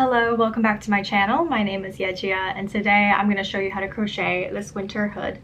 Hello, welcome back to my channel. My name is Yejia and today I'm going to show you how to crochet this winter hood.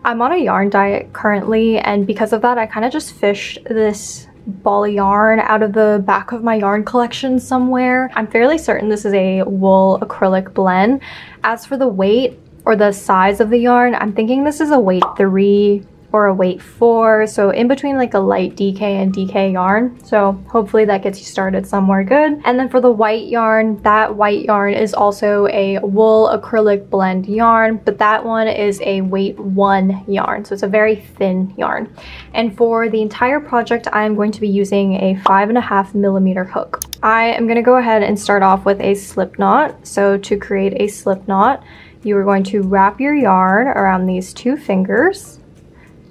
I'm on a yarn diet currently, and because of that I kind of just fished this ball of yarn out of the back of my yarn collection somewhere. I'm fairly certain this is a wool acrylic blend. As for the weight or the size of the yarn, I'm thinking this is a weight 3 or a weight 4, so in between like a light DK and DK yarn. So hopefully that gets you started somewhere good. And then for the white yarn, that white yarn is also a wool acrylic blend yarn, but that one is a weight 1 yarn, so it's a very thin yarn. And for the entire project, I'm going to be using a 5.5mm hook. I am going to go ahead and start off with a slip knot. So to create a slip knot, you are going to wrap your yarn around these 2 fingers,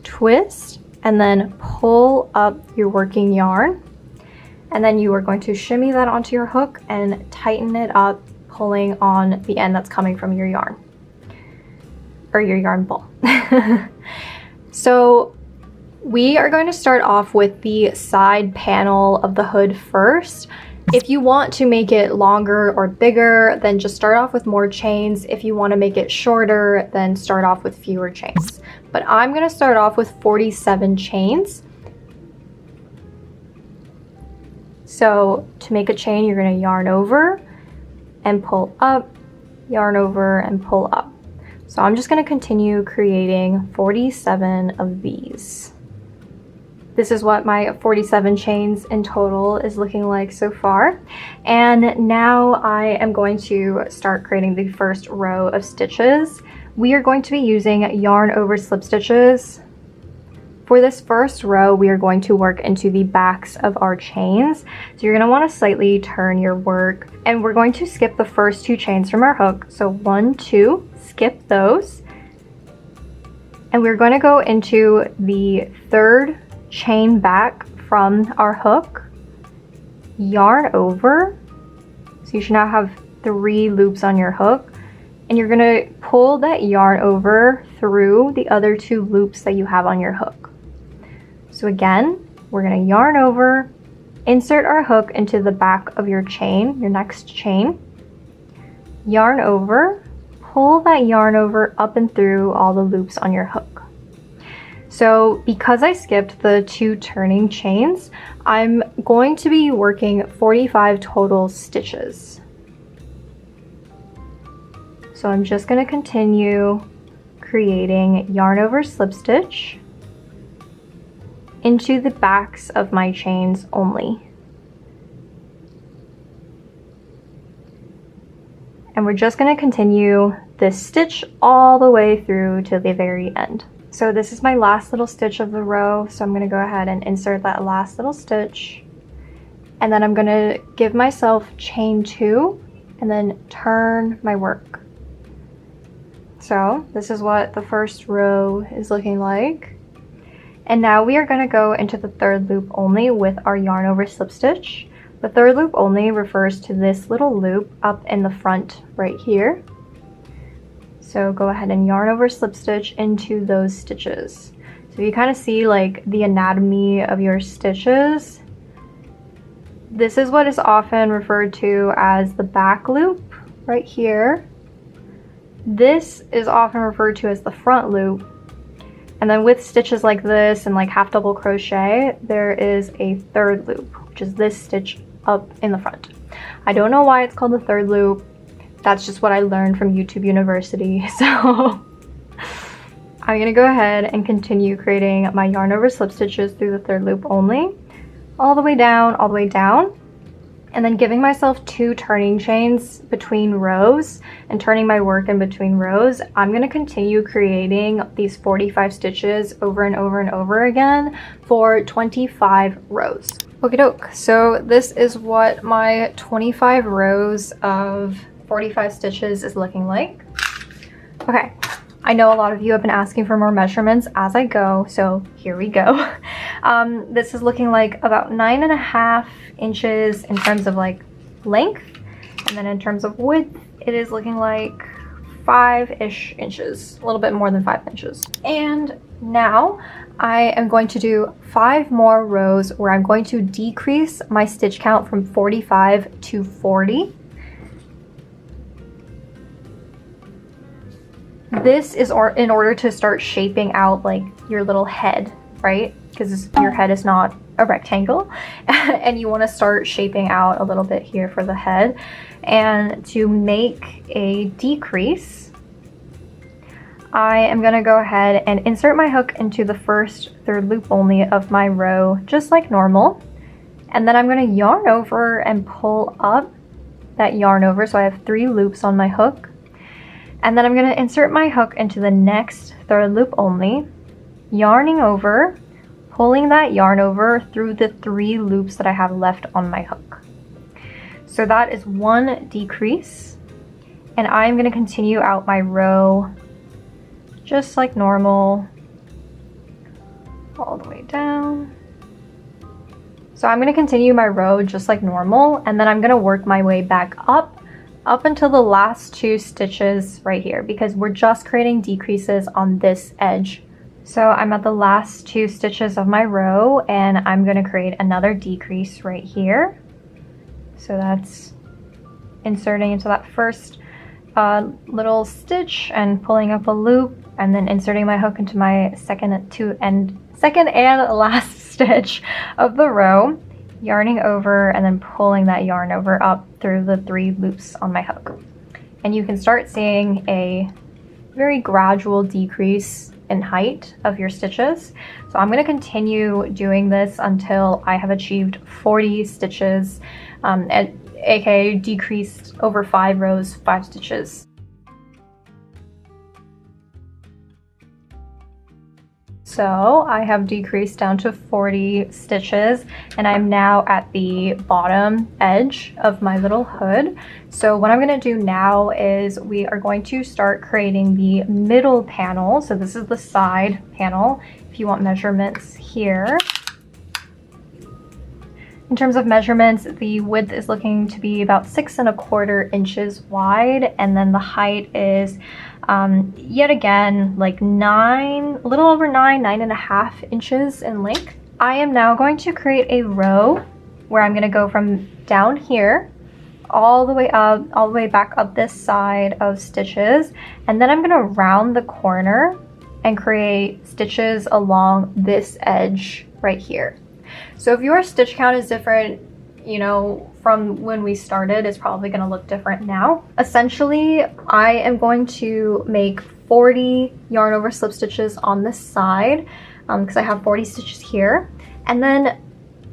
twist, and then pull up your working yarn, and then you are going to shimmy that onto your hook and tighten it up, pulling on the end that's coming from your yarn or your yarn ball. So we are going to start off with the side panel of the hood first. If you want to make it longer or bigger, then just start off with more chains. If you want to make it shorter, then start off with fewer chains. But I'm going to start off with 47 chains. So to make a chain, you're going to yarn over and pull up, yarn over and pull up. So I'm just going to continue creating 47 of these. This is what my 47 chains in total is looking like so far. And now I am going to start creating the first row of stitches. We are going to be using yarn over slip stitches. For this first row, we are going to work into the backs of our chains. So you're going to want to slightly turn your work, and we're going to skip the first 2 chains from our hook. So 1, 2, skip those. And we're going to go into the third chain back from our hook, yarn over. So you should now have 3 loops on your hook, and you're going to pull that yarn over through the other 2 loops that you have on your hook. So again, we're going to yarn over, insert our hook into the back of your chain, your next chain, yarn over, pull that yarn over up and through all the loops on your hook. So because I skipped the 2 turning chains, I'm going to be working 45 total stitches. So I'm just going to continue creating yarn over slip stitch into the backs of my chains only. And we're just going to continue this stitch all the way through to the very end. So this is my last little stitch of the row, so I'm going to go ahead and insert that last little stitch, and then I'm going to give myself chain 2 and then turn my work. So this is what the first row is looking like. And now we are going to go into the third loop only with our yarn over slip stitch. The third loop only refers to this little loop up in the front right here. So go ahead and yarn over slip stitch into those stitches. So you kind of see like the anatomy of your stitches. This is what is often referred to as the back loop right here. This is often referred to as the front loop. And then with stitches like this and like half double crochet, there is a third loop, which is this stitch up in the front. I don't know why it's called the third loop. That's just what I learned from YouTube University. So I'm gonna go ahead and continue creating my yarn over slip stitches through the third loop only, all the way down, and then giving myself 2 turning chains between rows and turning my work in between rows. I'm gonna continue creating these 45 stitches over and over and over again for 25 rows. Okie doke, so this is what my 25 rows of 45 stitches is looking like. Okay, I know a lot of you have been asking for more measurements as I go, so here we go. This is looking like about 9.5 inches in terms of like length, and then in terms of width it is looking like 5-ish inches, a little bit more than 5 inches. And now I am going to do 5 more rows where I'm going to decrease my stitch count from 45 to 40. This is in order to start shaping out like your little head, right? Because your head is not a rectangle and you want to start shaping out a little bit here for the head. And to make a decrease, I am going to go ahead and insert my hook into the first third loop only of my row, just like normal. And then I'm going to yarn over and pull up that yarn over, so I have 3 loops on my hook. And then I'm going to insert my hook into the next third loop only, yarning over, pulling that yarn over through the 3 loops that I have left on my hook. So that is 1 decrease, and I'm going to continue out my row just like normal all the way down. So I'm going to continue my row just like normal, and then I'm going to work my way back up until the last 2 stitches right here, because we're just creating decreases on this edge. So I'm at the last 2 stitches of my row, and I'm going to create another decrease right here. So that's inserting into that first little stitch and pulling up a loop, and then inserting my hook into my second and last stitch of the row, yarning over, and then pulling that yarn over up through the 3 loops on my hook. And you can start seeing a very gradual decrease in height of your stitches. So I'm going to continue doing this until I have achieved 40 stitches, aka decreased over 5 rows, 5 stitches. So I have decreased down to 40 stitches, and I'm now at the bottom edge of my little hood. So what I'm going to do now is we are going to start creating the middle panel. So this is the side panel. If you want measurements here. In terms of measurements, the width is looking to be about 6¼ inches wide, and then the height is yet again like a little over 9.5 inches in length. I am now going to create a row where I'm going to go from down here all the way up, all the way back up this side of stitches, and then I'm going to round the corner and create stitches along this edge right here. So if your stitch count is different, you know, from when we started, it's probably going to look different now. Essentially, I am going to make 40 yarn over slip stitches on this side because I have 40 stitches here. And then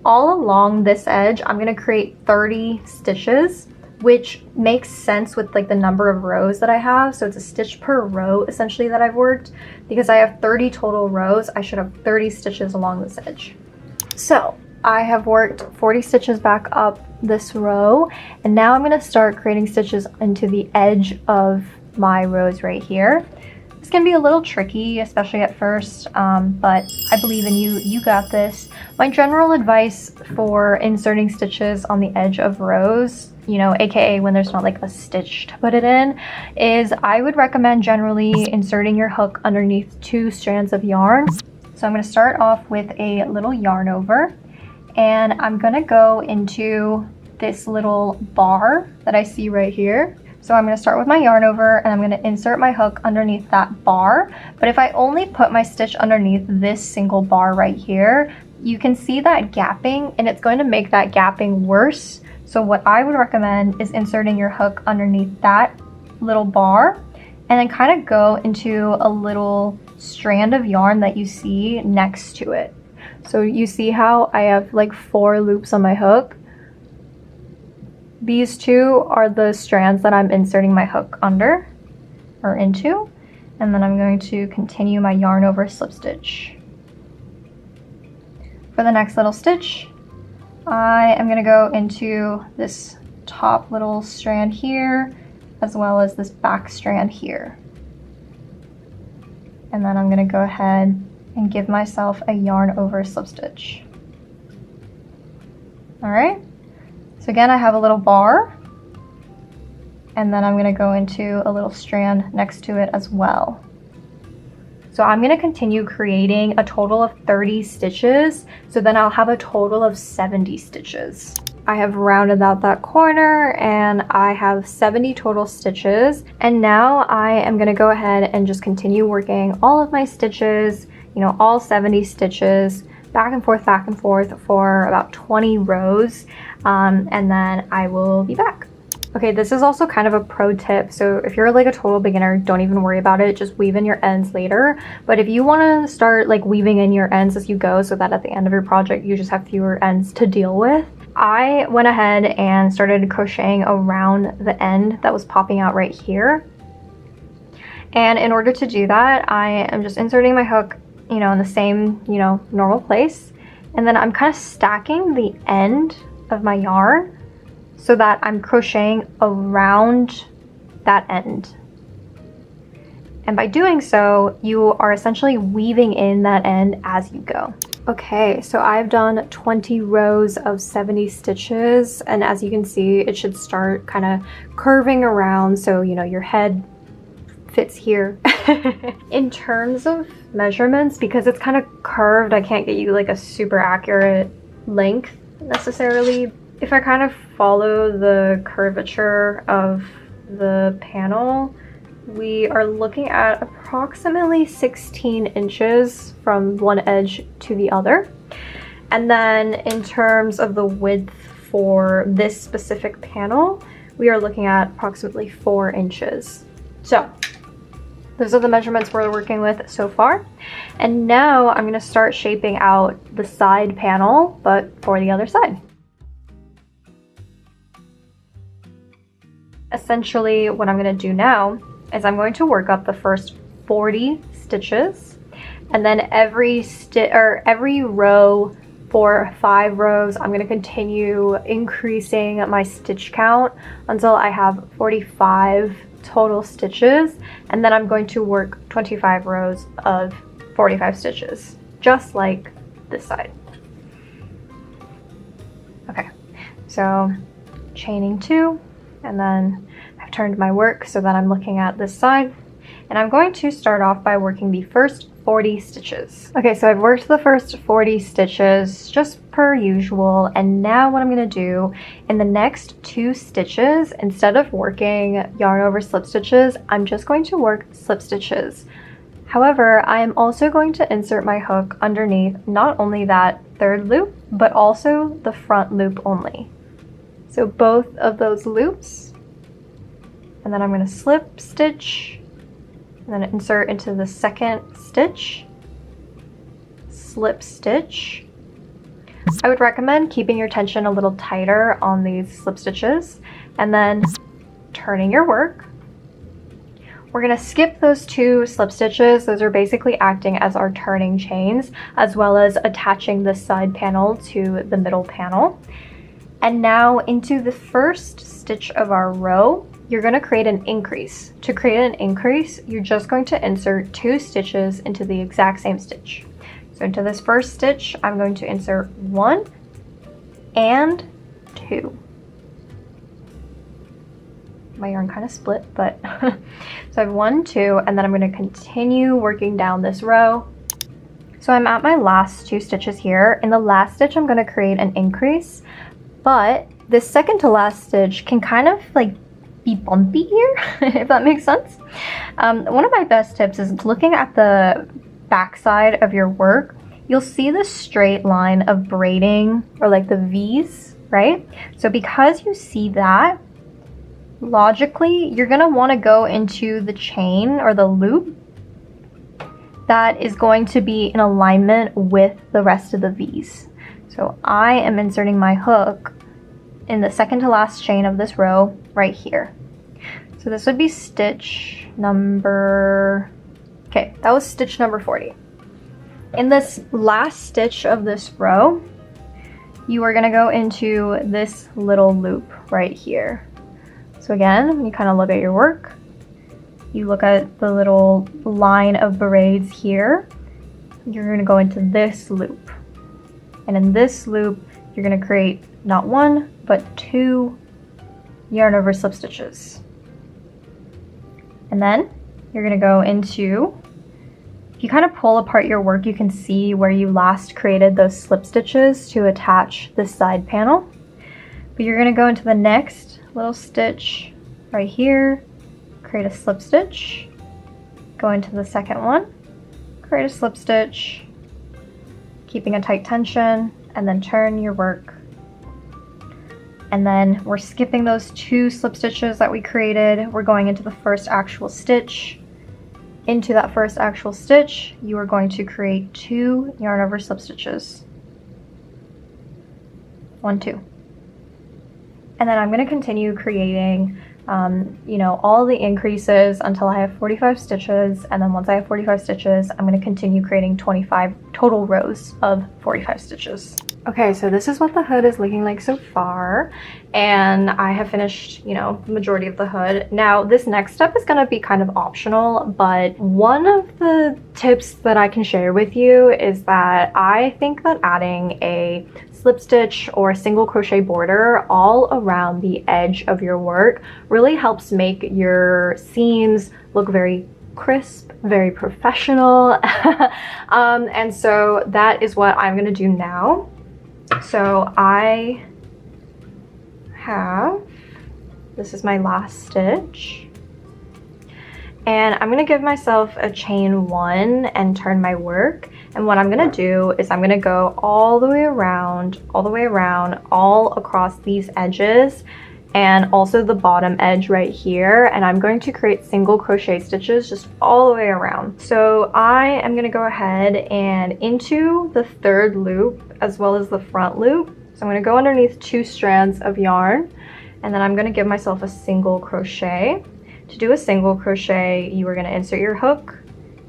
all along this edge, I'm going to create 30 stitches, which makes sense with like the number of rows that I have. So it's a stitch per row essentially that I've worked. Because I have 30 total rows, I should have 30 stitches along this edge. So I have worked 40 stitches back up this row, and now I'm going to start creating stitches into the edge of my rows right here. It's going to be a little tricky, especially at first, but I believe in you. You got this. My general advice for inserting stitches on the edge of rows, you know, aka when there's not like a stitch to put it in, is I would recommend generally inserting your hook underneath 2 strands of yarn. So I'm going to start off with a little yarn over, and I'm going to go into this little bar that I see right here. So I'm going to start with my yarn over, and I'm going to insert my hook underneath that bar. But if I only put my stitch underneath this single bar right here, you can see that gapping, and it's going to make that gapping worse. So what I would recommend is inserting your hook underneath that little bar, and then kind of go into a little strand of yarn that you see next to it. So you see how I have like 4 loops on my hook? These 2 are the strands that I'm inserting my hook under or into, and then I'm going to continue my yarn over slip stitch. For the next little stitch, I am going to go into this top little strand here as well as this back strand here. And then I'm going to go ahead and give myself a yarn over slip stitch. All right, so again, I have a little bar, and then I'm gonna go into a little strand next to it as well. So I'm gonna continue creating a total of 30 stitches, so then I'll have a total of 70 stitches. I have rounded out that corner and I have 70 total stitches. And now I am gonna go ahead and just continue working all of my stitches, you know, all 70 stitches, back and forth for about 20 rows, and then I will be back. Okay, this is also kind of a pro tip. So if you're like a total beginner, don't even worry about it. Just weave in your ends later. But if you want to start like weaving in your ends as you go so that at the end of your project, you just have fewer ends to deal with, I went ahead and started crocheting around the end that was popping out right here. And in order to do that, I am just inserting my hook, you know, in the same, you know, normal place. And then I'm kind of stacking the end of my yarn so that I'm crocheting around that end. And by doing so, you are essentially weaving in that end as you go. Okay, so I've done 20 rows of 70 stitches, and as you can see, it should start kind of curving around so, you know, your head fits here. In terms of measurements, because it's kind of curved, I can't get you like a super accurate length necessarily. If I kind of follow the curvature of the panel, we are looking at approximately 16 inches from one edge to the other. And then in terms of the width for this specific panel, we are looking at approximately 4 inches. So those are the measurements we're working with so far. And now I'm gonna start shaping out the side panel, but for the other side. Essentially, what I'm going to do now is I'm going to work up the first 40 stitches, and then every row for 5 rows, I'm going to continue increasing my stitch count until I have 45 total stitches, and then I'm going to work 25 rows of 45 stitches, just like this side. Okay, so chaining 2. And then I've turned my work so that I'm looking at this side. And I'm going to start off by working the first 40 stitches. Okay, so I've worked the first 40 stitches just per usual. And now what I'm gonna do in the next 2 stitches, instead of working yarn over slip stitches, I'm just going to work slip stitches. However, I am also going to insert my hook underneath not only that 3rd loop, but also the front loop only. So both of those loops, and then I'm going to slip stitch, and then insert into the 2nd stitch, slip stitch. I would recommend keeping your tension a little tighter on these slip stitches, and then turning your work. We're going to skip those 2 slip stitches. Those are basically acting as our turning chains, as well as attaching the side panel to the middle panel. And now into the first stitch of our row, you're going to create an increase. To create an increase, you're just going to insert 2 stitches into the exact same stitch. So into this first stitch, I'm going to insert 1 and 2. My yarn kind of split, but so I have 1, 2, and then I'm going to continue working down this row. So I'm at my last 2 stitches here. In the last stitch, I'm going to create an increase. But this second to last stitch can kind of like be bumpy here, if that makes sense. One of my best tips is looking at the back side of your work. You'll see the straight line of braiding, or like the V's, right? So because you see that, logically, you're gonna wanna go into the chain or the loop that is going to be in alignment with the rest of the V's. So I am inserting my hook in the second to last chain of this row right here. So this would be stitch number, okay, that was stitch number 40. In this last stitch of this row, you are gonna go into this little loop right here. So again, when you kind of look at your work, you look at the little line of braids here. you're going to go into this loop. And in this loop, you're going to create not one, but 2 yarn over slip stitches. And then you're going to go into, if you kind of pull apart your work, you can see where you last created those slip stitches to attach this side panel. But you're going to go into the next little stitch right here, create a slip stitch, go into the second one, create a slip stitch, keeping a tight tension, and then turn your work. And then we're skipping those 2 slip stitches that we created. We're going into the first actual stitch. Into that first actual stitch, you are going to create 2 yarn over slip stitches. 1, 2. And then I'm going to continue creating all the increases until I have 45 stitches, and then once I have 45 stitches, I'm going to continue creating 25 total rows of 45 stitches. Okay, so this is what the hood is looking like so far, and I have finished, the majority of the hood. Now, this next step is going to be kind of optional, but one of the tips that I can share with you is that I think that adding a slip stitch or a single crochet border all around the edge of your work really helps make your seams look very crisp, very professional. And so that is what I'm gonna do now. So I have, this is my last stitch, and I'm gonna give myself a chain 1 and turn my work. And what I'm gonna do is I'm gonna go all the way around, all across these edges, and also the bottom edge right here. And I'm going to create single crochet stitches just all the way around. So I am gonna go ahead and into the 3rd loop as well as the front loop. So I'm gonna go underneath 2 strands of yarn, and then I'm gonna give myself a single crochet. To do a single crochet, you are gonna insert your hook,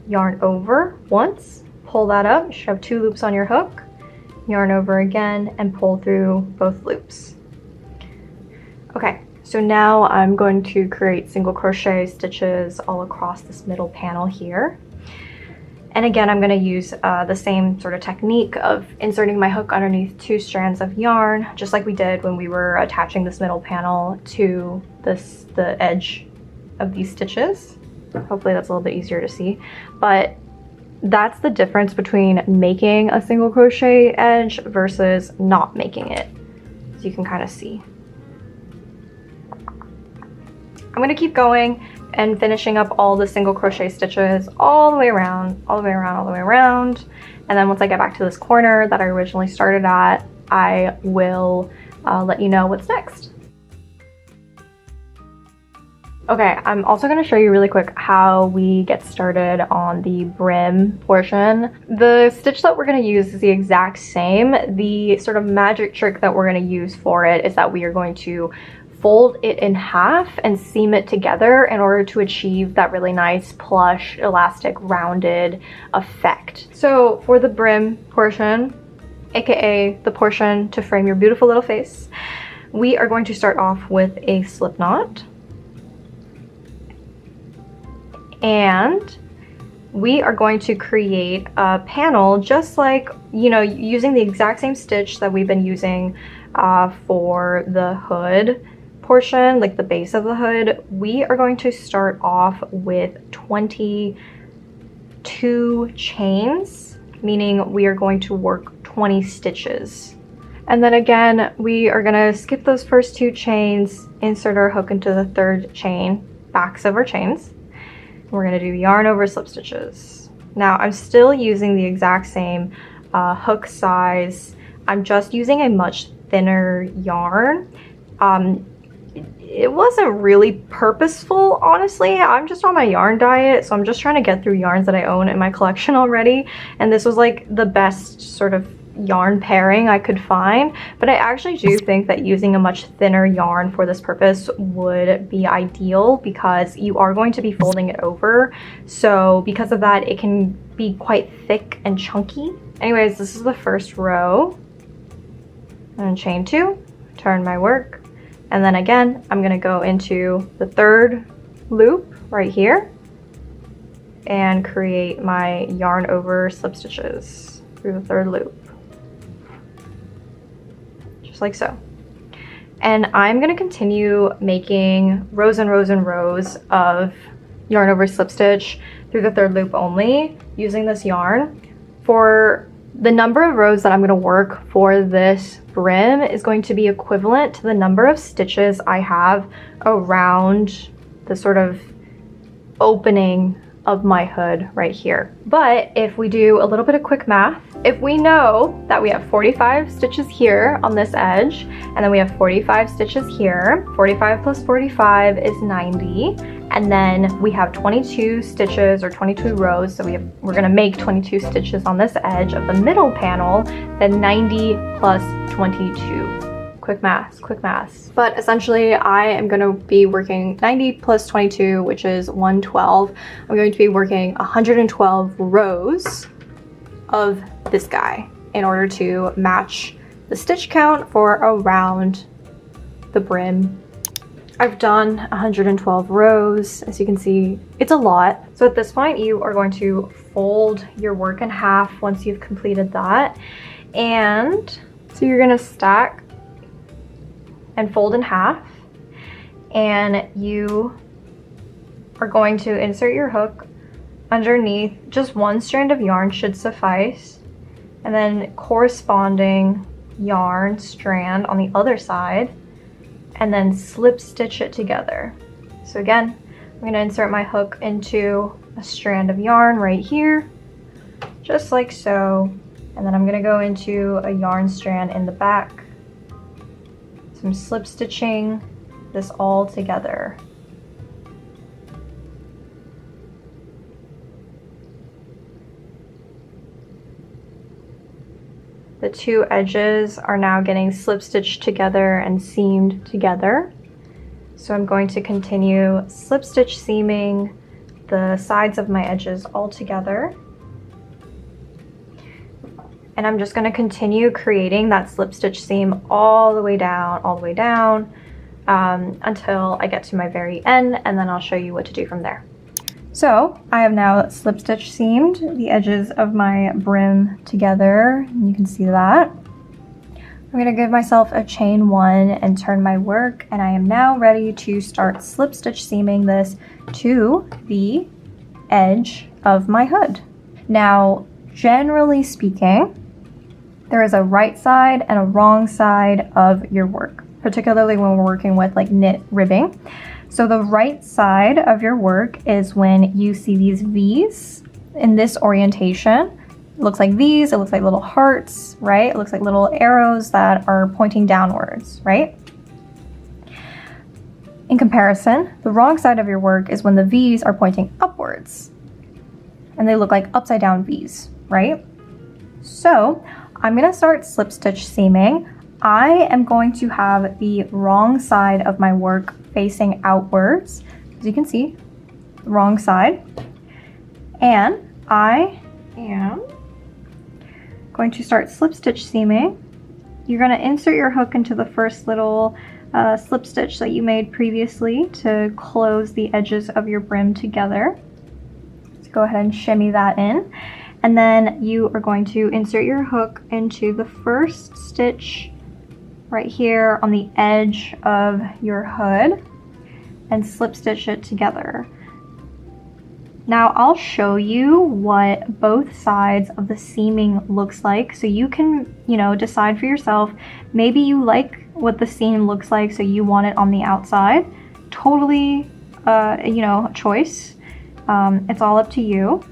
yarn over once, pull that up. You should have 2 loops on your hook, yarn over again, and pull through both loops. Okay, so now I'm going to create single crochet stitches all across this middle panel here. And again, I'm going to use the same sort of technique of inserting my hook underneath 2 strands of yarn, just like we did when we were attaching this middle panel to the edge of these stitches. Hopefully that's a little bit easier to see, but that's the difference between making a single crochet edge versus not making it, as you can kind of see. I'm going to keep going and finishing up all the single crochet stitches all the way around, and then once I get back to this corner that I originally started at, I will let you know what's next. Okay, I'm also going to show you really quick how we get started on the brim portion. The stitch that we're going to use is the exact same. The sort of magic trick that we're going to use for it is that we are going to fold it in half and seam it together in order to achieve that really nice plush, elastic, rounded effect. So for the brim portion, aka the portion to frame your beautiful little face, we are going to start off with a slip knot. And we are going to create a panel just like, using the exact same stitch that we've been using for the hood portion, like the base of the hood. We are going to start off with 22 chains, meaning we are going to work 20 stitches. And then again, we are gonna skip those first 2 chains, insert our hook into the 3rd chain, backs of our chains. We're gonna do yarn over slip stitches. Now I'm still using the exact same hook size. I'm just using a much thinner yarn. It wasn't really purposeful, honestly. I'm just on my yarn diet, so I'm just trying to get through yarns that I own in my collection already. And this was like the best sort of yarn pairing I could find, but I actually do think that using a much thinner yarn for this purpose would be ideal because you are going to be folding it over. So because of that, it can be quite thick and chunky. Anyways, this is the first row. And chain 2, turn my work, and then again I'm going to go into the 3rd loop right here, and create my yarn over slip stitches through the third loop, just like so. And I'm gonna continue making rows and rows and rows of yarn over slip stitch through the third loop only using this yarn. For the number of rows that I'm gonna work for this brim is going to be equivalent to the number of stitches I have around the sort of opening of my hood right here. But if we do a little bit of quick math, if we know that we have 45 stitches here on this edge, and then we have 45 stitches here, 45 plus 45 is 90, and then we have 22 stitches or 22 rows, so we're gonna make 22 stitches on this edge of the middle panel, then 90 plus 22. Quick math, quick math. But essentially I am going to be working 90 plus 22, which is 112. I'm going to be working 112 rows of this guy in order to match the stitch count for around the brim. I've done 112 rows. As you can see, it's a lot. So at this point, you are going to fold your work in half once you've completed that. And so you're going to stack and fold in half, and you are going to insert your hook underneath. Just one strand of yarn should suffice, and then corresponding yarn strand on the other side, and then slip stitch it together. So again, I'm going to insert my hook into a strand of yarn right here, just like so, and then I'm going to go into a yarn strand in the back, some slip stitching this all together. The two edges are now getting slip stitched together and seamed together. So I'm going to continue slip stitch seaming the sides of my edges all together. And I'm just going to continue creating that slip stitch seam all the way down, until I get to my very end, and then I'll show you what to do from there. So I have now slip stitch seamed the edges of my brim together, and you can see that. I'm going to give myself a chain 1 and turn my work, and I am now ready to start slip stitch seaming this to the edge of my hood. Now, generally speaking, there is a right side and a wrong side of your work, particularly when we're working with like knit ribbing. So the right side of your work is when you see these V's in this orientation. It looks like V's, it looks like little hearts, right? It looks like little arrows that are pointing downwards, right? In comparison, the wrong side of your work is when the V's are pointing upwards and they look like upside down V's, right? So I'm going to start slip stitch seaming. I am going to have the wrong side of my work facing outwards, as you can see, the wrong side. And I am going to start slip stitch seaming. You're going to insert your hook into the first little slip stitch that you made previously to close the edges of your brim together. So go ahead and shimmy that in. And then you are going to insert your hook into the first stitch right here on the edge of your hood and slip stitch it together. Now I'll show you what both sides of the seaming looks like, so you can, decide for yourself. Maybe you like what the seam looks like, so you want it on the outside. Totally, a choice. It's all up to you.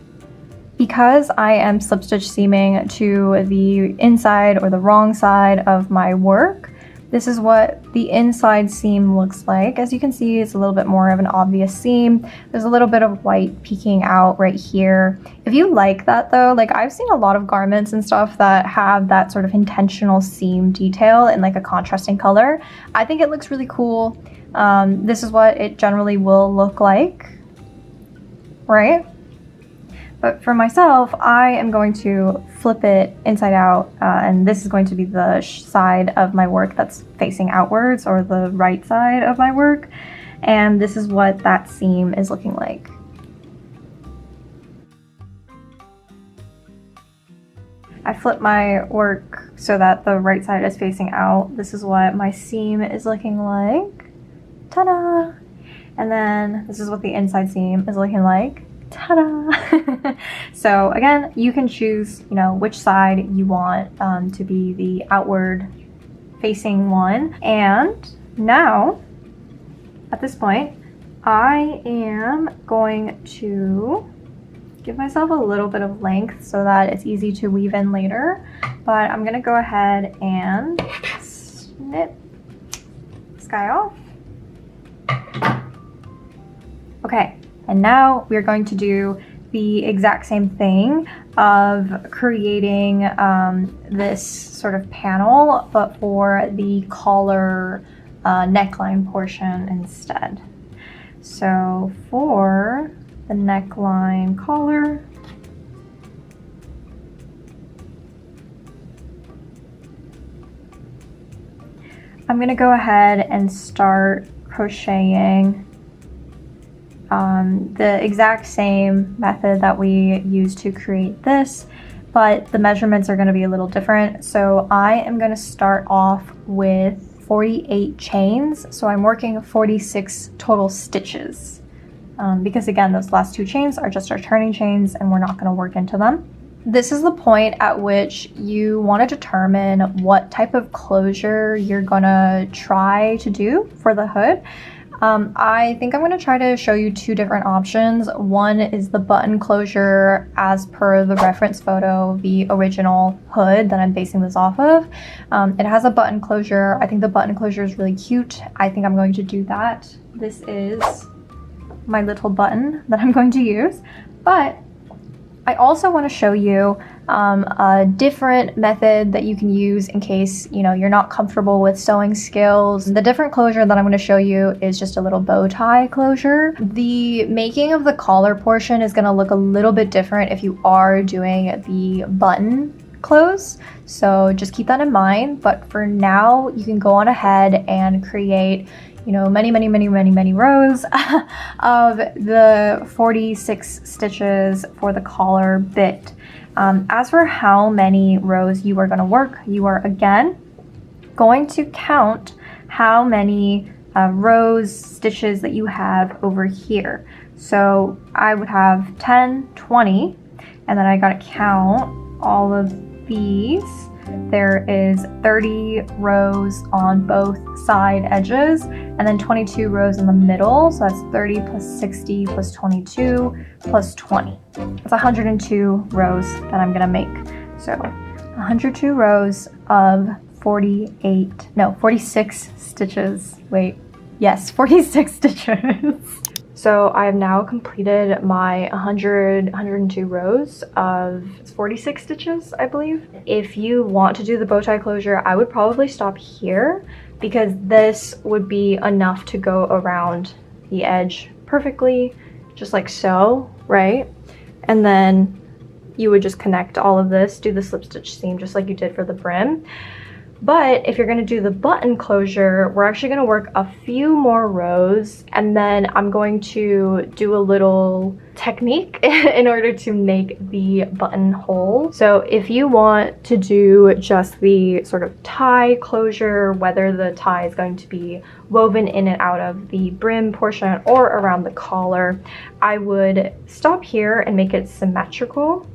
Because I am slip stitch seaming to the inside or the wrong side of my work, this is what the inside seam looks like. As you can see, it's a little bit more of an obvious seam. There's a little bit of white peeking out right here. If you like that though, like I've seen a lot of garments and stuff that have that sort of intentional seam detail in like a contrasting color. I think it looks really cool. This is what it generally will look like, right? But for myself, I am going to flip it inside out, and this is going to be the side of my work that's facing outwards, or the right side of my work. And this is what that seam is looking like. I flip my work so that the right side is facing out. This is what my seam is looking like. Ta-da! And then this is what the inside seam is looking like. Ta-da! So again, you can choose, you know, which side you want to be the outward facing one. And now, at this point, I am going to give myself a little bit of length so that it's easy to weave in later. But I'm gonna go ahead and snip this guy off. Okay, and now we're going to do the exact same thing of creating this sort of panel, but for the collar neckline portion instead. So for the neckline collar, I'm going to go ahead and start crocheting the exact same method that we used to create this, but the measurements are going to be a little different. So I am going to start off with 48 chains. So I'm working 46 total stitches because again, those last two chains are just our turning chains and we're not going to work into them. This is the point at which you want to determine what type of closure you're going to try to do for the hood. I think I'm going to try to show you two different options. One is the button closure as per the reference photo, the original hood that I'm basing this off of. It has a button closure. I think the button closure is really cute. I think I'm going to do that. This is my little button that I'm going to use, but I also want to show you a different method that you can use in case, you know, you're not comfortable with sewing skills. The different closure that I'm going to show you is just a little bow tie closure. The making of the collar portion is going to look a little bit different if you are doing the button close. So just keep that in mind. But for now, you can go on ahead and create, you know, many rows of the 46 stitches for the collar bit. As for how many rows you are going to work, you are again going to count how many rows, stitches that you have over here. So I would have 10, 20, and then I got to count all of these. There is 30 rows on both side edges and then 22 rows in the middle. So that's 30 plus 60 plus 22 plus 20. That's 102 rows that I'm gonna make. So 102 rows of 46 stitches. Wait, yes, 46 stitches. So I have now completed my 102 rows of 46 stitches, I believe. If you want to do the bow tie closure, I would probably stop here because this would be enough to go around the edge perfectly, just like so, right? And then you would just connect all of this, do the slip stitch seam just like you did for the brim. But if you're going to do the button closure, we're actually going to work a few more rows and then I'm going to do a little technique in order to make the buttonhole. So if you want to do just the sort of tie closure, whether the tie is going to be woven in and out of the brim portion or around the collar, I would stop here and make it symmetrical.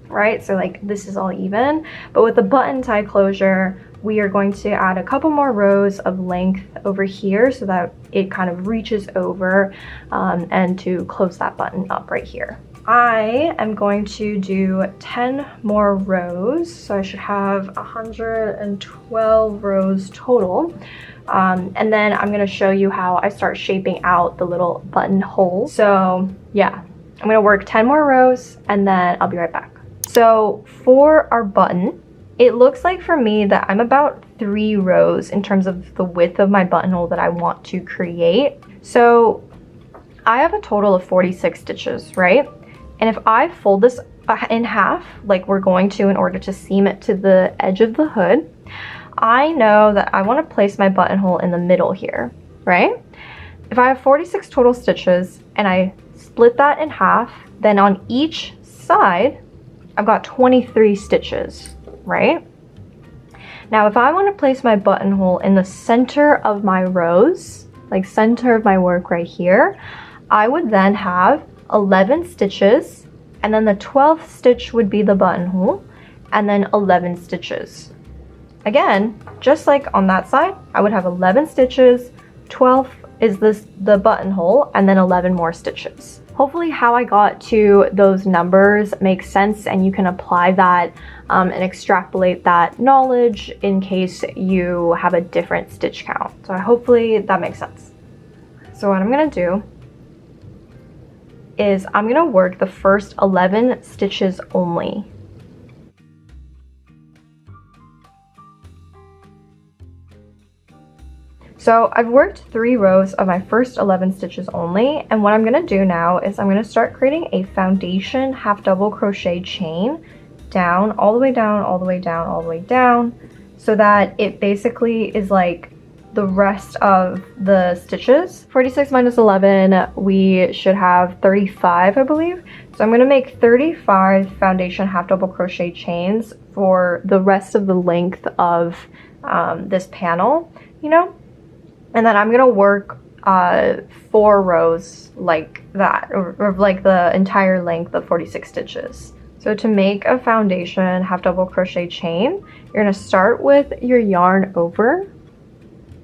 Right, so like this is all even, but with the button tie closure we are going to add a couple more rows of length over here so that it kind of reaches over and to close that button up right here. I am going to do 10 more rows, so I should have 112 rows total. And then I'm going to show you how I start shaping out the little buttonhole. So yeah, I'm going to work 10 more rows and then I'll be right back. So for our button, it looks like for me that I'm about 3 rows in terms of the width of my buttonhole that I want to create. So I have a total of 46 stitches, right? And if I fold this in half, like we're going to in order to seam it to the edge of the hood, I know that I want to place my buttonhole in the middle here, right? If I have 46 total stitches and I split that in half, then on each side, I've got 23 stitches, right? Now, if I want to place my buttonhole in the center of my rows, like center of my work right here, I would then have 11 stitches, and then the 12th stitch would be the buttonhole, and then 11 stitches. Again, just like on that side, I would have 11 stitches, 12 is the buttonhole, and then 11 more stitches. Hopefully how I got to those numbers makes sense, and you can apply that and extrapolate that knowledge in case you have a different stitch count. So hopefully that makes sense. So what I'm gonna do is I'm gonna work the first 11 stitches only. So I've worked 3 rows of my first 11 stitches only, and what I'm gonna do now is I'm gonna start creating a foundation half double crochet chain down, all the way down, all the way down, all the way down, so that it basically is like the rest of the stitches. 46 minus 11, we should have 35, I believe. So I'm gonna make 35 foundation half double crochet chains for the rest of the length of this panel, you know? And then I'm gonna work 4 rows like that, or like the entire length of 46 stitches. So to make a foundation half double crochet chain, you're gonna start with your yarn over,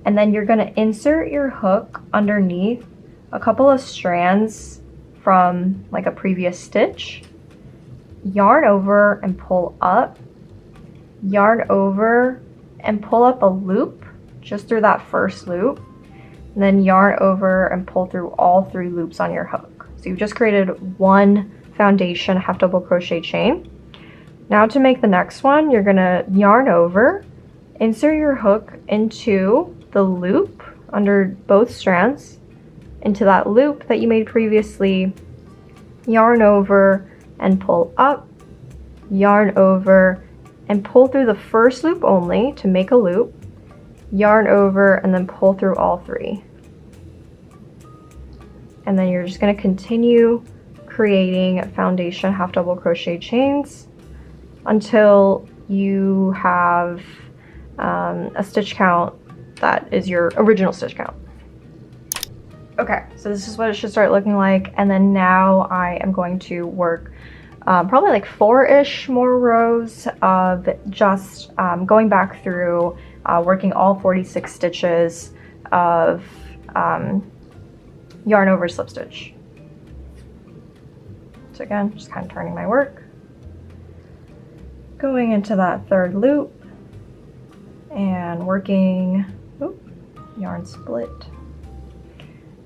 and then you're gonna insert your hook underneath a couple of strands from like a previous stitch, yarn over and pull up, yarn over and pull up a loop just through that first loop, and then yarn over and pull through all 3 loops on your hook. So you've just created 1 foundation half double crochet chain. Now to make the next one, you're gonna yarn over, insert your hook into the loop under both strands, into that loop that you made previously, yarn over and pull up, yarn over and pull through the first loop only to make a loop, yarn over and then pull through all 3. And then you're just going to continue creating foundation half double crochet chains until you have a stitch count that is your original stitch count. Okay, so this is what it should start looking like, and then now I am going to work probably like 4-ish more rows of just going back through working all 46 stitches of yarn over slip stitch. So again, just kind of turning my work, going into that 3rd loop and working, yarn split,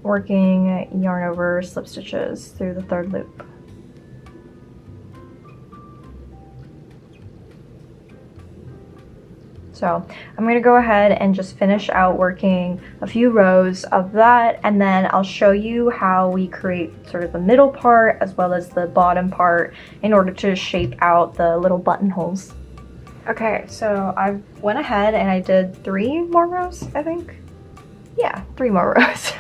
working yarn over slip stitches through the 3rd loop. So I'm going to go ahead and just finish out working a few rows of that, and then I'll show you how we create sort of the middle part as well as the bottom part in order to shape out the little buttonholes. Okay, so I went ahead and I did 3 more rows, I think. Yeah, 3 more rows.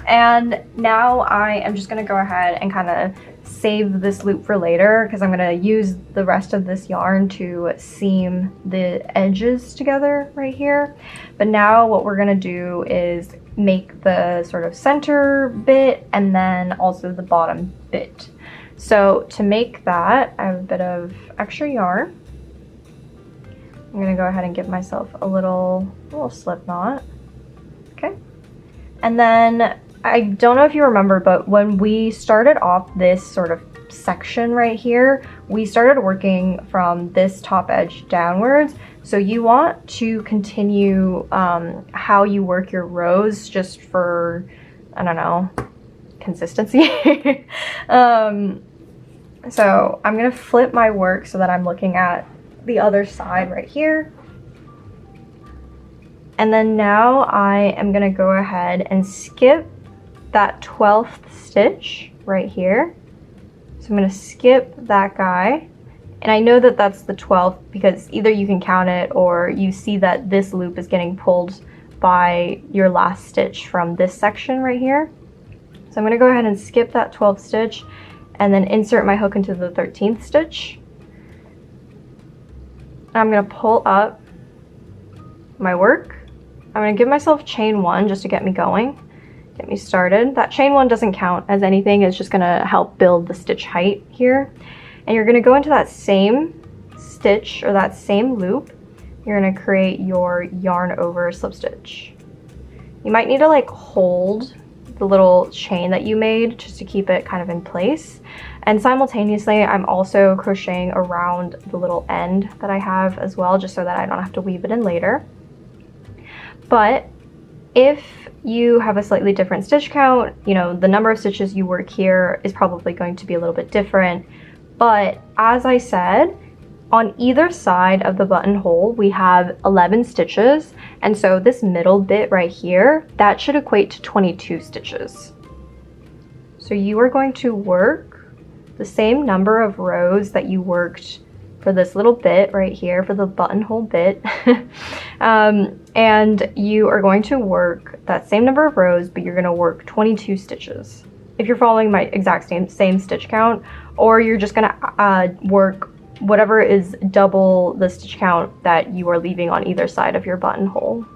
And now I am just going to go ahead and kind of save this loop for later, because I'm going to use the rest of this yarn to seam the edges together right here. But now what we're going to do is make the sort of center bit and then also the bottom bit. So to make that, I have a bit of extra yarn. I'm going to go ahead and give myself a little slip knot. Okay. And then I don't know if you remember, but when we started off this sort of section right here, we started working from this top edge downwards. So you want to continue how you work your rows just for, I don't know, consistency. So I'm gonna flip my work so that I'm looking at the other side right here. And then now I am gonna go ahead and skip that 12th stitch right here. So I'm gonna skip that guy. And I know that that's the 12th because either you can count it or you see that this loop is getting pulled by your last stitch from this section right here. So I'm gonna go ahead and skip that 12th stitch. and then insert my hook into the 13th stitch. I'm going to pull up my work. I'm going to give myself chain 1 just to get me going, get me started. That chain 1 doesn't count as anything, it's just going to help build the stitch height here. And you're going to go into that same stitch or that same loop. You're going to create your yarn over slip stitch. You might need to like hold the little chain that you made just to keep it kind of in place. And simultaneously, I'm also crocheting around the little end that I have as well, just so that I don't have to weave it in later. But if you have a slightly different stitch count, you know, the number of stitches you work here is probably going to be a little bit different. But as I said, on either side of the buttonhole, we have 11 stitches. And so this middle bit right here, that should equate to 22 stitches. So you are going to work the same number of rows that you worked for this little bit right here, for the buttonhole bit. And you are going to work that same number of rows, but you're gonna work 22 stitches. If you're following my exact same stitch count, or you're just gonna work whatever is double the stitch count that you are leaving on either side of your buttonhole.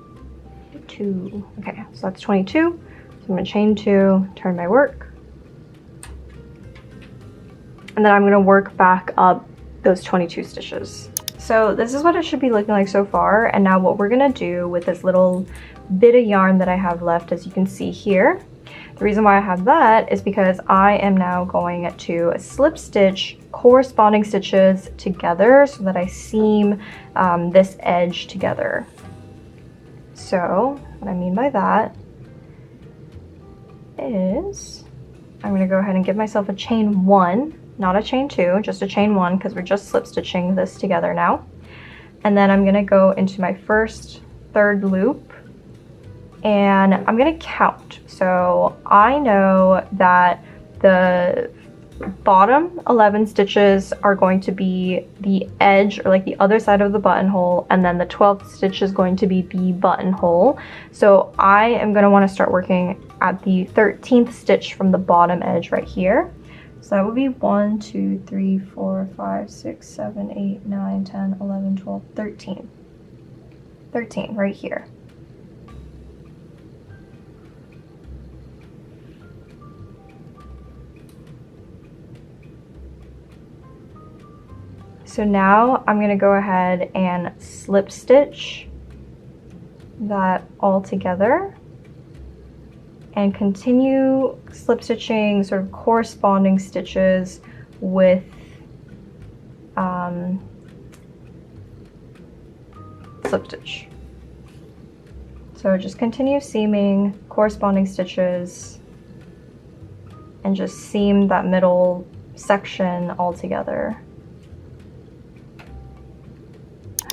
Okay, so that's 22. So I'm gonna chain 2, turn my work. And then I'm gonna work back up those 22 stitches. So this is what it should be looking like so far. And now what we're gonna do with this little bit of yarn that I have left, as you can see here, the reason why I have that is because I am now going to slip stitch corresponding stitches together so that I seam this edge together. So what I mean by that is I'm going to go ahead and give myself a chain 1, not a chain 2, just a chain 1, because we're just slip stitching this together now. And then I'm going to go into my first third loop, and I'm going to count. So I know that the bottom 11 stitches are going to be the edge, or like the other side of the buttonhole, and then the 12th stitch is going to be the buttonhole. So I am going to want to start working at the 13th stitch from the bottom edge right here. So that would be 1, 2, 3, 4, 5, 6, 7, 8, 9, 10, 11, 12, 13. 13 right here. So now I'm going to go ahead and slip stitch that all together and continue slip stitching sort of corresponding stitches with slip stitch. So just continue seaming corresponding stitches and just seam that middle section all together.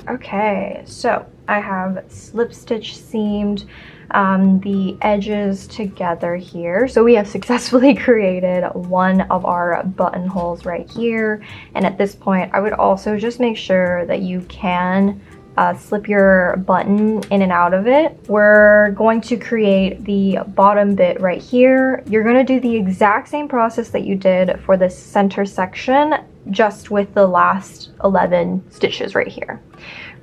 Okay, so I have slip stitch seamed the edges together here. So we have successfully created one of our buttonholes right here. And at this point, I would also just make sure that you can slip your button in and out of it. We're going to create the bottom bit right here. You're going to do the exact same process that you did for the center section, just with the last 11 stitches right here,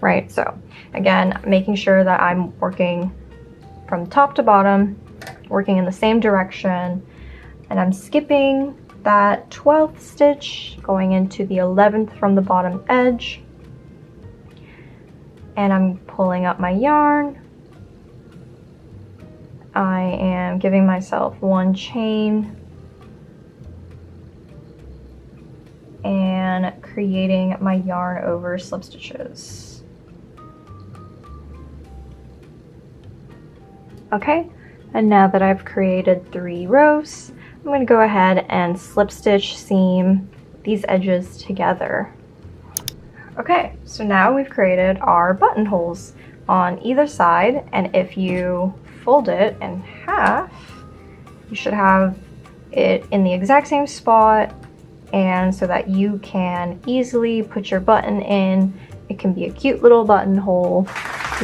right? So again, making sure that I'm working from top to bottom, working in the same direction, and I'm skipping that 12th stitch, going into the 11th from the bottom edge, and I'm pulling up my yarn. I am giving myself one chain and creating my yarn over slip stitches. Okay, and now that I've created 3 rows, I'm going to go ahead and slip stitch seam these edges together. Okay, so now we've created our buttonholes on either side, and if you fold it in half, you should have it in the exact same spot, and so that you can easily put your button in. It can be a cute little buttonhole.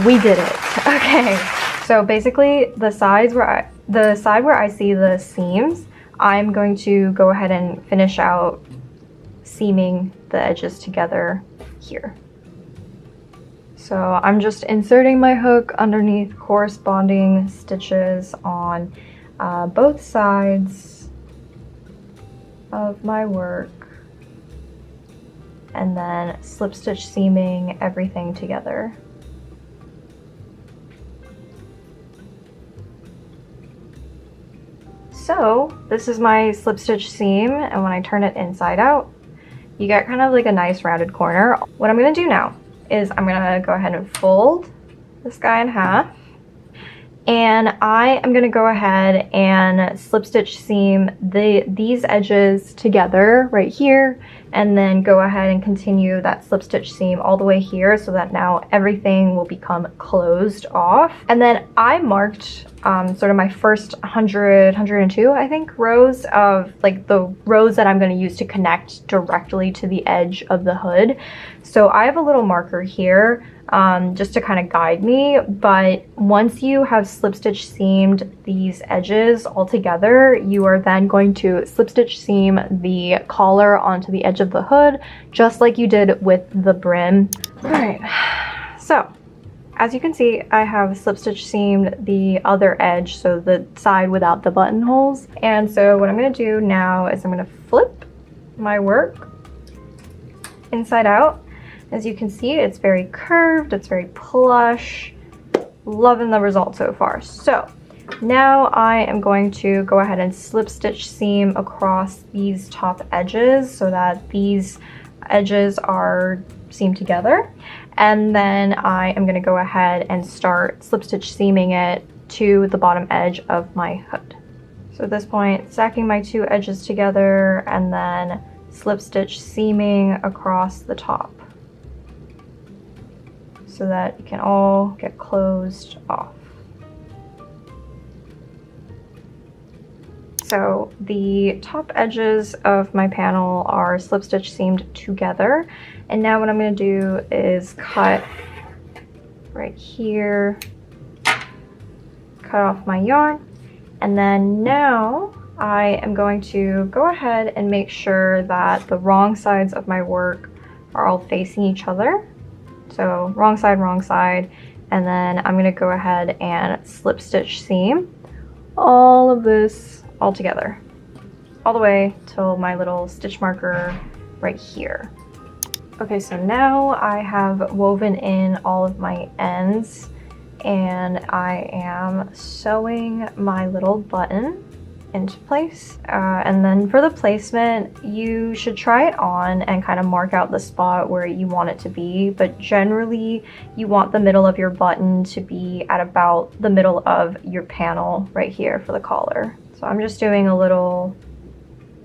We did it. Okay, so basically the side where I see the seams, I'm going to go ahead and finish out seaming the edges together here. So I'm just inserting my hook underneath corresponding stitches on both sides of my work, and then slip stitch seaming everything together. So this is my slip stitch seam, and when I turn it inside out, you get kind of like a nice rounded corner. What I'm gonna do now is I'm gonna go ahead and fold this guy in half, and I am gonna go ahead and slip stitch seam these edges together right here, and then go ahead and continue that slip stitch seam all the way here, so that now everything will become closed off. And then I marked sort of my first 102, I think, rows of like the rows that I'm going to use to connect directly to the edge of the hood. So I have a little marker here just to kind of guide me, but once you have slip stitch seamed these edges all together, you are then going to slip stitch seam the collar onto the edge of the hood, just like you did with the brim. All right, so as you can see, I have slip stitch seamed the other edge, so the side without the buttonholes. And so what I'm gonna do now is I'm gonna flip my work inside out. As you can see, it's very curved, it's very plush. Loving the result so far. So now I am going to go ahead and slip stitch seam across these top edges so that these edges are seamed together. And then I am gonna go ahead and start slip stitch seaming it to the bottom edge of my hood. So at this point, stacking my two edges together and then slip stitch seaming across the top so that it can all get closed off. So the top edges of my panel are slip stitch seamed together. And now what I'm gonna do is cut right here, cut off my yarn. And then now I am going to go ahead and make sure that the wrong sides of my work are all facing each other. So wrong side, and then I'm gonna go ahead and slip stitch seam all of this all together, all the way till my little stitch marker right here. Okay, so now I have woven in all of my ends, and I am sewing my little button into place. And then for the placement, you should try it on and kind of mark out the spot where you want it to be, but generally you want the middle of your button to be at about the middle of your panel right here for the collar. So I'm just doing a little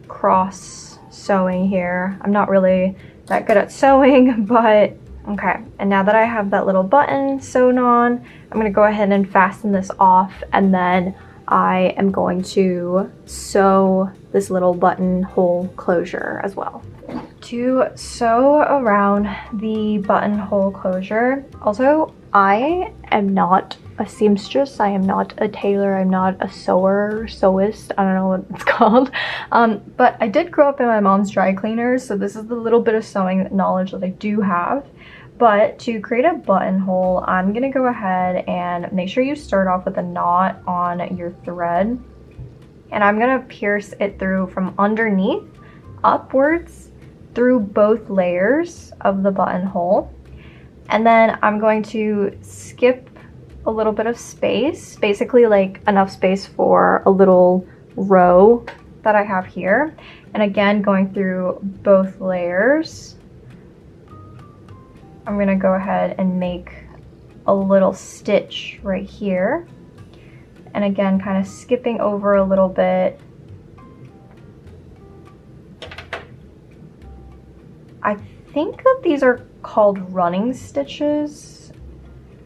cross sewing here. I'm not really that good at sewing, but okay. And now that I have that little button sewn on, I'm gonna go ahead and fasten this off, and then I am going to sew this little buttonhole closure as well. To sew around the buttonhole closure, also, I am not a seamstress, I am not a tailor, I'm not a sewist, I don't know what it's called. But I did grow up in my mom's dry cleaners, so this is the little bit of sewing knowledge that I do have. But to create a buttonhole, I'm gonna go ahead and make sure you start off with a knot on your thread. And I'm gonna pierce it through from underneath, upwards, through both layers of the buttonhole. And then I'm going to skip a little bit of space, basically like enough space for a little row that I have here. And again, going through both layers, I'm gonna go ahead and make a little stitch right here. And again, kind of skipping over a little bit. I think that these are called running stitches.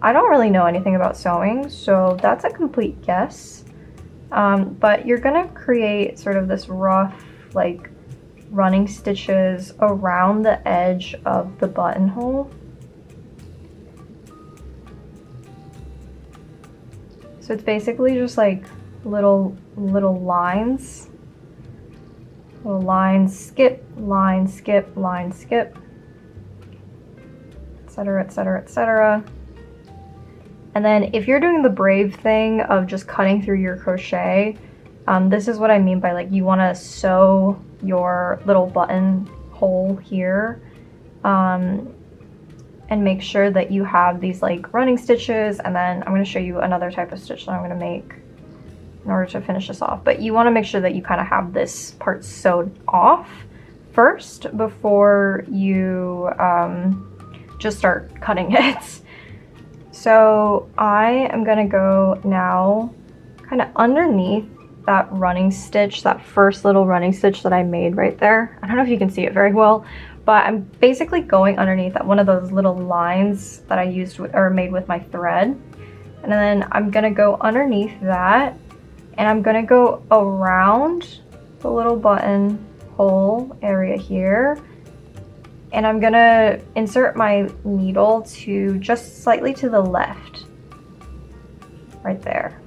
I don't really know anything about sewing, so that's a complete guess. But you're gonna create sort of this rough, like, running stitches around the edge of the buttonhole. So it's basically just like little lines Little line, skip, line, skip, line, skip, etc., etc., etc. And then if you're doing the brave thing of just cutting through your crochet, this is what I mean by like you want to sew your little button hole here, and make sure that you have these like running stitches, and then I'm going to show you another type of stitch that I'm going to make in order to finish this off. But you want to make sure that you kind of have this part sewed off first before you just start cutting it. So I am gonna go now kind of underneath that running stitch, that first little running stitch that I made right there. I don't know if you can see it very well, but I'm basically going underneath that one of those little lines that I used or made with my thread. And then I'm gonna go underneath that, and I'm gonna go around the little button hole area here, and I'm gonna insert my needle to just slightly to the left, right there.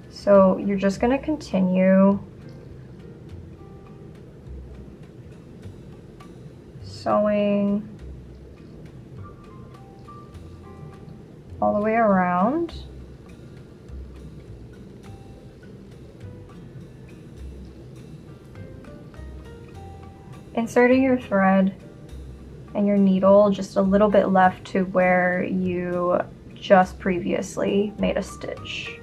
So you're just gonna continue sewing all the way around. Inserting your thread and your needle just a little bit left to where you just previously made a stitch.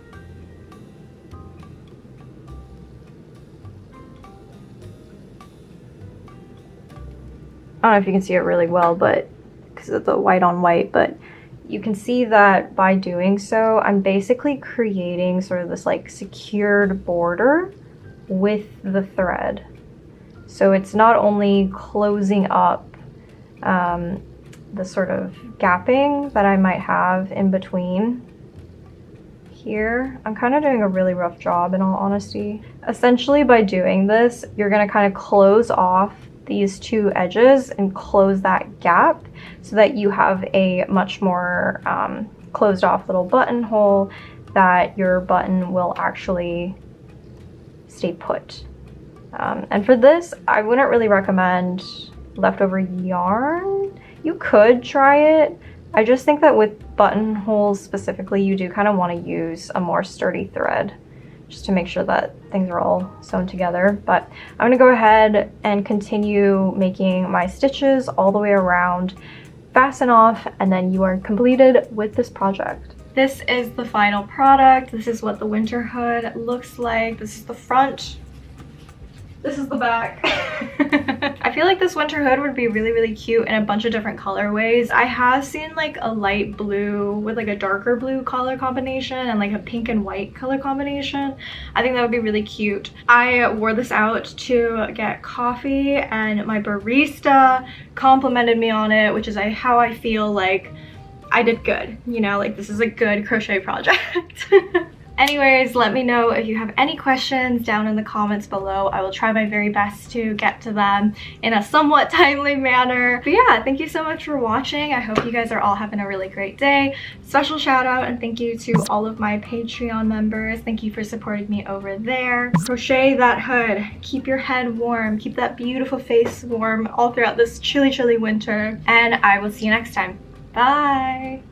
I don't know if you can see it really well, but because of the white on white, but you can see that by doing so, I'm basically creating sort of this like secured border with the thread. So it's not only closing up the sort of gapping that I might have in between here. I'm kind of doing a really rough job in all honesty. Essentially by doing this, you're gonna kind of close off these two edges and close that gap so that you have a much more closed off little buttonhole that your button will actually stay put. And for this, I wouldn't really recommend leftover yarn. You could try it. I just think that with buttonholes specifically, you do kind of want to use a more sturdy thread just to make sure that things are all sewn together. But I'm gonna go ahead and continue making my stitches all the way around, fasten off, and then you are completed with this project. This is the final product. This is what the winter hood looks like. This is the front. This is the back. I feel like this winter hood would be really, really cute in a bunch of different colorways. I have seen like a light blue with like a darker blue color combination and like a pink and white color combination. I think that would be really cute. I wore this out to get coffee and my barista complimented me on it, which is how I feel like I did good. You know, like this is a good crochet project. Anyways, let me know if you have any questions down in the comments below. I will try my very best to get to them in a somewhat timely manner. But yeah, thank you so much for watching. I hope you guys are all having a really great day. Special shout out and thank you to all of my Patreon members. Thank you for supporting me over there. Crochet that hood. Keep your head warm. Keep that beautiful face warm all throughout this chilly, chilly winter. And I will see you next time. Bye!